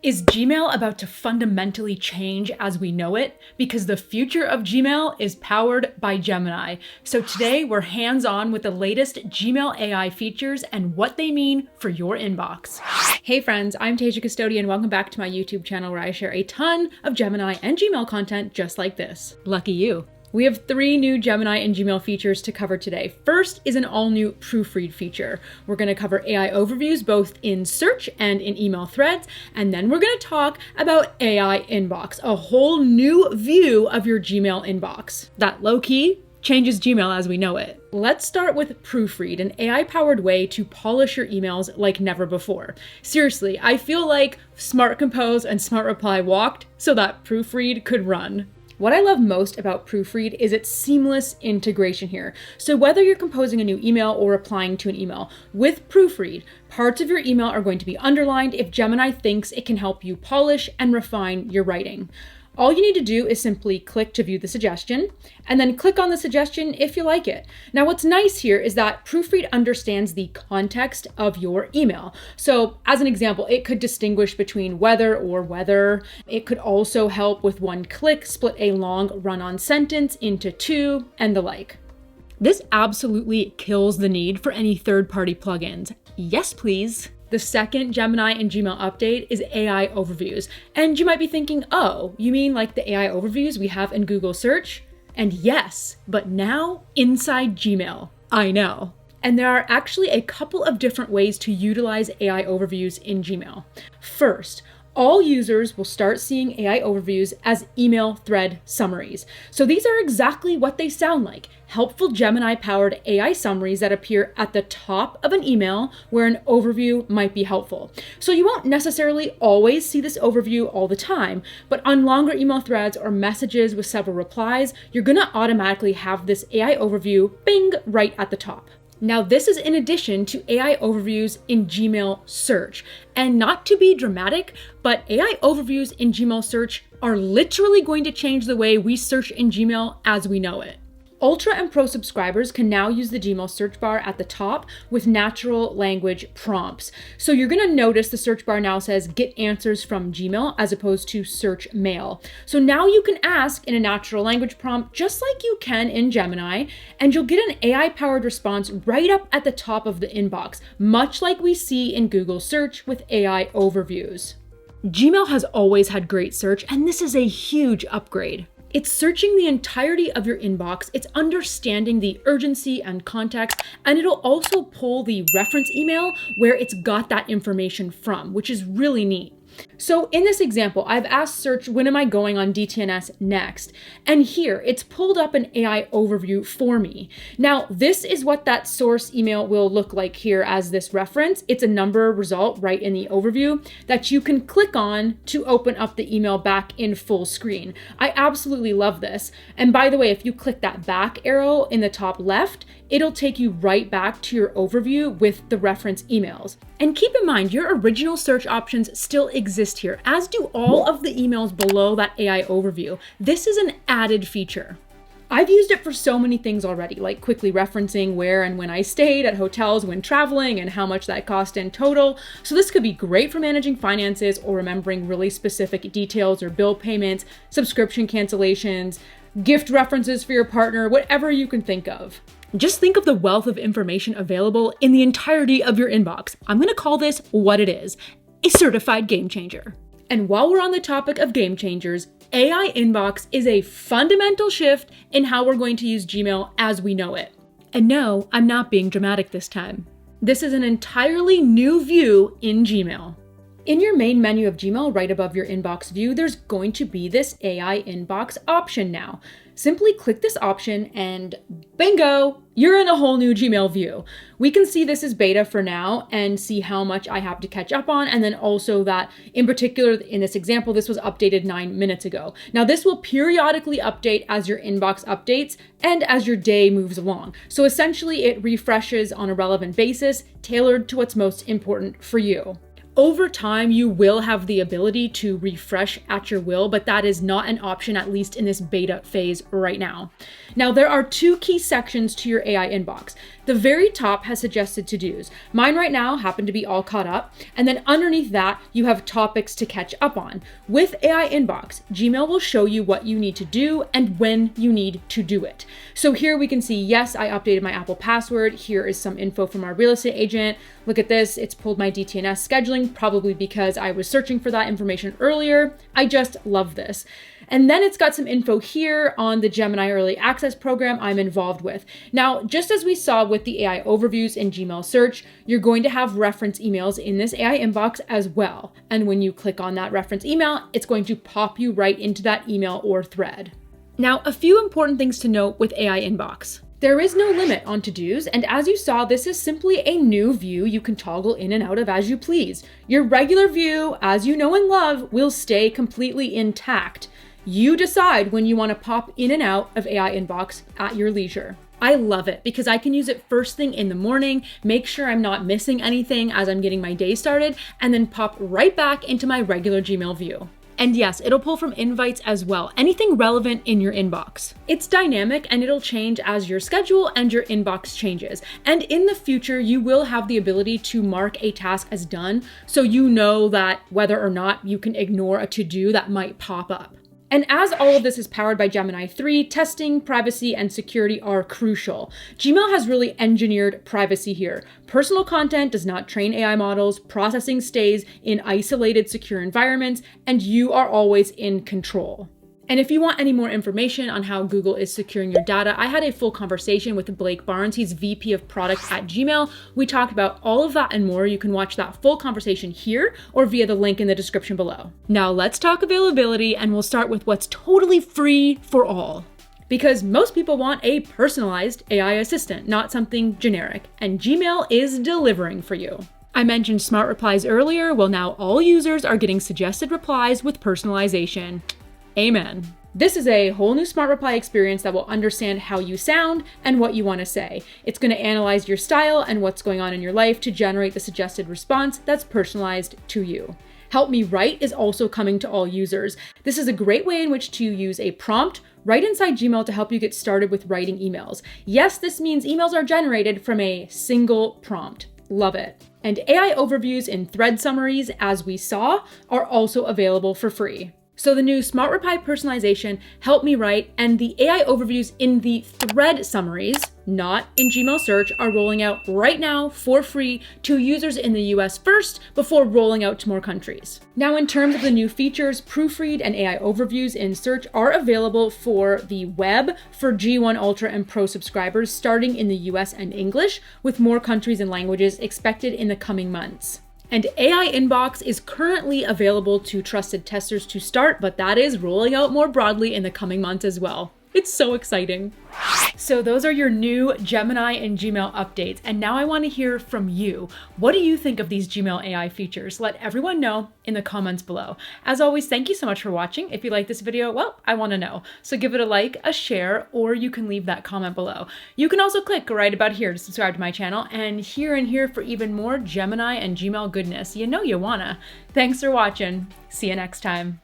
Is Gmail about to fundamentally change as we know it? Because the future of Gmail is powered by Gemini. So today we're hands-on with the latest Gmail AI features and what they mean for your inbox. Hey friends, I'm Tasia Custode and welcome back to my YouTube channel where I share a ton of Gemini and Gmail content just like this. Lucky you. We have 3 new Gemini and Gmail features to cover today. First is an all-new Proofread feature. We're going to cover AI overviews both in search and in email threads, and then we're going to talk about AI inbox, a whole new view of your Gmail inbox. That low-key changes Gmail as we know it. Let's start with Proofread, an AI-powered way to polish your emails like never before. Seriously, I feel like Smart Compose and Smart Reply walked so that Proofread could run. What I love most about Proofread is its seamless integration here. So whether you're composing a new email or replying to an email, with Proofread, parts of your email are going to be underlined if Gemini thinks it can help you polish and refine your writing. All you need to do is simply click to view the suggestion, and then click on the suggestion if you like it. Now, what's nice here is that Proofread understands the context of your email. So as an example, it could distinguish between whether or whether. It could also help with one click, split a long run-on sentence into 2, and the like. This absolutely kills the need for any third-party plugins. Yes, please. The second Gemini and Gmail update is AI overviews. And you might be thinking, oh, you mean like the AI overviews we have in Google search? And yes, but now inside Gmail. I know. And there are actually a couple of different ways to utilize AI overviews in Gmail. First, all users will start seeing AI overviews as email thread summaries. So these are exactly what they sound like. Helpful Gemini-powered AI summaries that appear at the top of an email where an overview might be helpful. So you won't necessarily always see this overview all the time, but on longer email threads or messages with several replies, you're gonna automatically have this AI overview, bing, right at the top. Now, this is in addition to AI overviews in Gmail search. And not to be dramatic, but AI overviews in Gmail search are literally going to change the way we search in Gmail as we know it. Ultra and Pro subscribers can now use the Gmail search bar at the top with natural language prompts. So you're gonna notice the search bar now says get answers from Gmail as opposed to search mail. So now you can ask in a natural language prompt just like you can in Gemini, and you'll get an AI-powered response right up at the top of the inbox, much like we see in Google search with AI overviews. Gmail has always had great search, and this is a huge upgrade. It's searching the entirety of your inbox, it's understanding the urgency and context, and it'll also pull the reference email where it's got that information from, which is really neat. So in this example, I've asked search, when am I going on DTNS next? And here it's pulled up an AI overview for me. Now, this is what that source email will look like here as this reference. It's a number result right in the overview that you can click on to open up the email back in full screen. I absolutely love this. And by the way, if you click that back arrow in the top left, it'll take you right back to your overview with the reference emails. And keep in mind, your original search options still exist here, as do all of the emails below that AI overview. This is an added feature. I've used it for so many things already, like quickly referencing where and when I stayed at hotels when traveling and how much that cost in total. So this could be great for managing finances or remembering really specific details or bill payments, subscription cancellations, gift references for your partner, whatever you can think of. Just think of the wealth of information available in the entirety of your inbox. I'm gonna call this what it is, a certified game changer. And while we're on the topic of game changers, AI inbox is a fundamental shift in how we're going to use Gmail as we know it. And no, I'm not being dramatic this time. This is an entirely new view in Gmail. In your main menu of Gmail, right above your inbox view, there's going to be this AI inbox option now. Simply click this option and bingo, you're in a whole new Gmail view. We can see this is beta for now and see how much I have to catch up on, and then also that in particular in this example, this was updated 9 minutes ago. Now this will periodically update as your inbox updates and as your day moves along. So essentially it refreshes on a relevant basis, tailored to what's most important for you. Over time, you will have the ability to refresh at your will, but that is not an option, at least in this beta phase right now. Now, there are 2 key sections to your AI inbox. The very top has suggested to-dos. Mine right now happen to be all caught up. And then underneath that, you have topics to catch up on. With AI Inbox, Gmail will show you what you need to do and when you need to do it. So here we can see, yes, I updated my Apple password. Here is some info from our real estate agent. Look at this, it's pulled my DTNS scheduling, probably because I was searching for that information earlier. I just love this. And then it's got some info here on the Gemini Early Access program I'm involved with. Now, just as we saw with the AI overviews in Gmail search, you're going to have reference emails in this AI inbox as well. And when you click on that reference email, it's going to pop you right into that email or thread. Now, a few important things to note with AI Inbox. There is no limit on to-dos, and as you saw, this is simply a new view you can toggle in and out of as you please. Your regular view, as you know and love, will stay completely intact. You decide when you want to pop in and out of AI Inbox at your leisure. I love it because I can use it first thing in the morning, make sure I'm not missing anything as I'm getting my day started, and then pop right back into my regular Gmail view. And yes, it'll pull from invites as well, anything relevant in your inbox. It's dynamic and it'll change as your schedule and your inbox changes. And in the future, you will have the ability to mark a task as done, so you know that whether or not you can ignore a to-do that might pop up. And as all of this is powered by Gemini 3, testing, privacy, and security are crucial. Gmail has really engineered privacy here. Personal content does not train AI models, processing stays in isolated, secure environments, and you are always in control. And if you want any more information on how Google is securing your data, I had a full conversation with Blake Barnes. He's VP of Product at Gmail. We talked about all of that and more. You can watch that full conversation here or via the link in the description below. Now let's talk availability, and we'll start with what's totally free for all. Because most people want a personalized AI assistant, not something generic, and Gmail is delivering for you. I mentioned smart replies earlier. Well, now all users are getting suggested replies with personalization. Amen. This is a whole new smart reply experience that will understand how you sound and what you want to say. It's going to analyze your style and what's going on in your life to generate the suggested response that's personalized to you. Help Me Write is also coming to all users. This is a great way in which to use a prompt right inside Gmail to help you get started with writing emails. Yes, this means emails are generated from a single prompt. Love it. And AI overviews in thread summaries, as we saw, are also available for free. So the new Smart Reply personalization, Help Me Write, and the AI overviews in the thread summaries, not in Gmail search, are rolling out right now for free to users in the US first before rolling out to more countries. Now, in terms of the new features, Proofread and AI overviews in search are available for the web for G1 Ultra and Pro subscribers starting in the US and English, with more countries and languages expected in the coming months. And AI Inbox is currently available to trusted testers to start, but that is rolling out more broadly in the coming months as well. It's so exciting. So those are your new Gemini and Gmail updates. And now I want to hear from you. What do you think of these Gmail AI features? Let everyone know in the comments below. As always, thank you so much for watching. If you like this video, well, I want to know. So give it a like, a share, or you can leave that comment below. You can also click right about here to subscribe to my channel and here for even more Gemini and Gmail goodness. You know you wanna. Thanks for watching. See you next time.